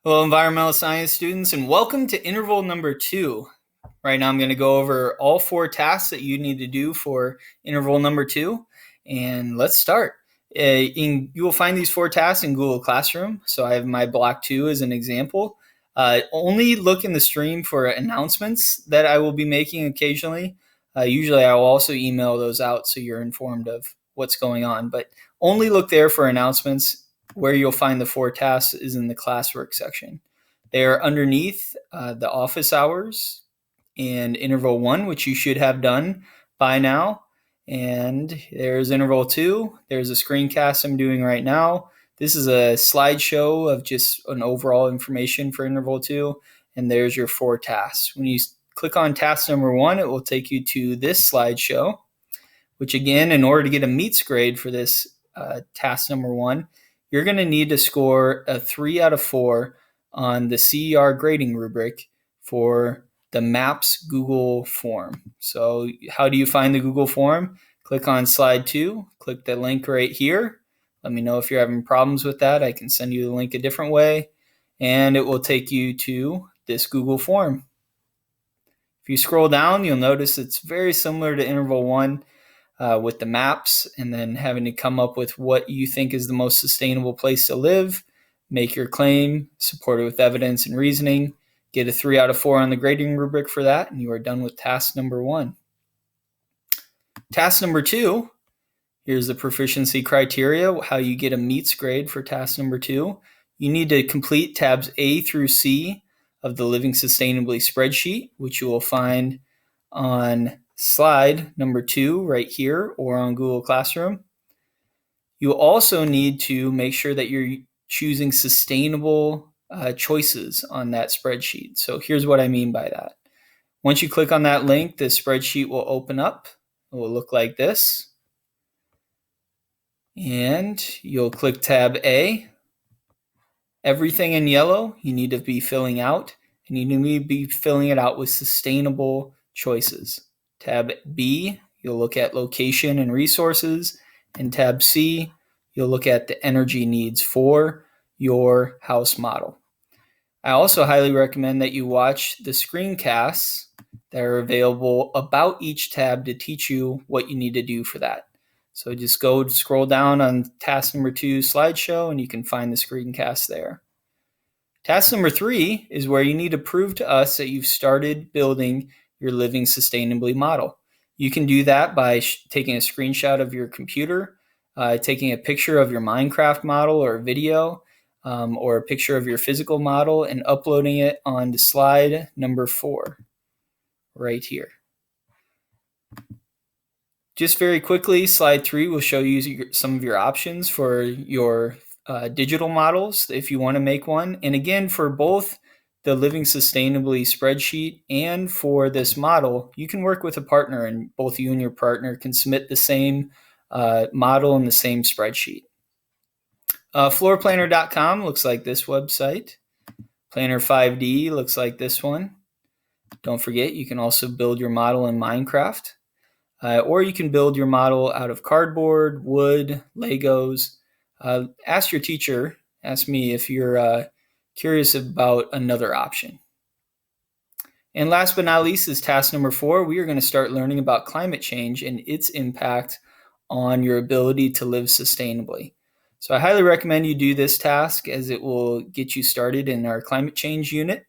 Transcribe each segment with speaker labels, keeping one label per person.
Speaker 1: Hello, environmental science students, and welcome to interval number 2. Right now, I'm going to go over all 4 tasks that you need to do for interval number 2, and let's start. You will find these 4 tasks in Google Classroom, so I have my block 2 as an example. Only look in the stream for announcements that I will be making occasionally. Usually, I will also email those out so you're informed of what's going on, but only look there for announcements. Where you'll find the 4 tasks is in the classwork section. They are underneath the office hours and interval 1, which you should have done by now. And there's interval 2. There's a screencast I'm doing right now. This is a slideshow of just an overall information for interval 2. And there's your 4 tasks. When you click on task number 1, it will take you to this slideshow, which again, in order to get a meets grade for this task number 1, you're going to need to score a 3 out of 4 on the CER grading rubric for the MAPS Google form. So how do you find the Google form? Click on slide 2, click the link right here. Let me know if you're having problems with that. I can send you the link a different way, and it will take you to this Google form. If you scroll down, you'll notice it's very similar to interval 1. With the maps, and then having to come up with what you think is the most sustainable place to live, make your claim, support it with evidence and reasoning, get a 3 out of 4 on the grading rubric for that, and you are done with task number 1. Task number 2, here's the proficiency criteria, how you get a meets grade for task number 2. You need to complete tabs A through C of the Living Sustainably spreadsheet, which you will find on slide number 2 right here or on Google Classroom. You also need to make sure that you're choosing sustainable choices on that spreadsheet. So here's what I mean by that. Once you click on that link, the spreadsheet will open up. It will look like this. And you'll click tab A. Everything in yellow you need to be filling out, and you need to be filling it out with sustainable choices. Tab B, you'll look at location and resources, and tab C, you'll look at the energy needs for your house model. I also highly recommend that you watch the screencasts that are available about each tab to teach you what you need to do for that. So just go scroll down on task number 2 slideshow, and you can find the screencast there. Task number 3 is where you need to prove to us that you've started building your Living Sustainably model. You can do that by taking a screenshot of your computer, taking a picture of your Minecraft model or video, or a picture of your physical model, and uploading it onto slide number 4 right here. Just very quickly, slide 3 will show you some of your options for your digital models if you want to make one. And again, for both the Living Sustainably spreadsheet and for this model, you can work with a partner, and both you and your partner can submit the same model in the same spreadsheet. Floorplanner.com looks like this website. Planner 5D looks like this one. Don't forget, you can also build your model in Minecraft, or you can build your model out of cardboard, wood, Legos. Ask your teacher, ask me if you're curious about another option. And last but not least is task number 4. We are going to start learning about climate change and its impact on your ability to live sustainably. So I highly recommend you do this task, as it will get you started in our climate change unit.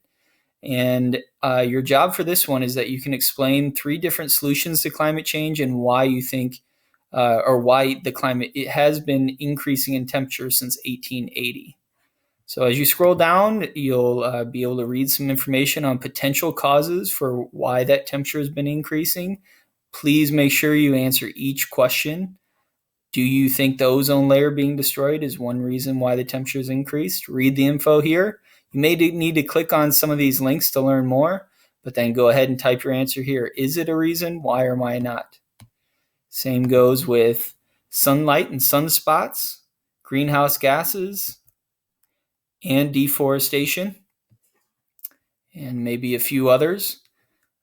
Speaker 1: And your job for this one is that you can explain 3 different solutions to climate change and why you think or why the climate it has been increasing in temperature since 1880. So as you scroll down, you'll be able to read some information on potential causes for why that temperature has been increasing. Please make sure you answer each question. Do you think the ozone layer being destroyed is one reason why the temperature has increased? Read the info here. You may need to click on some of these links to learn more, but then go ahead and type your answer here. Is it a reason? Why or why not? Same goes with sunlight and sunspots, greenhouse gases, and deforestation, and maybe a few others.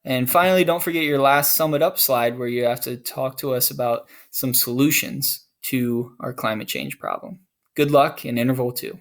Speaker 1: And finally, don't forget your last sum it up slide, where you have to talk to us about some solutions to our climate change problem. Good luck in interval 2.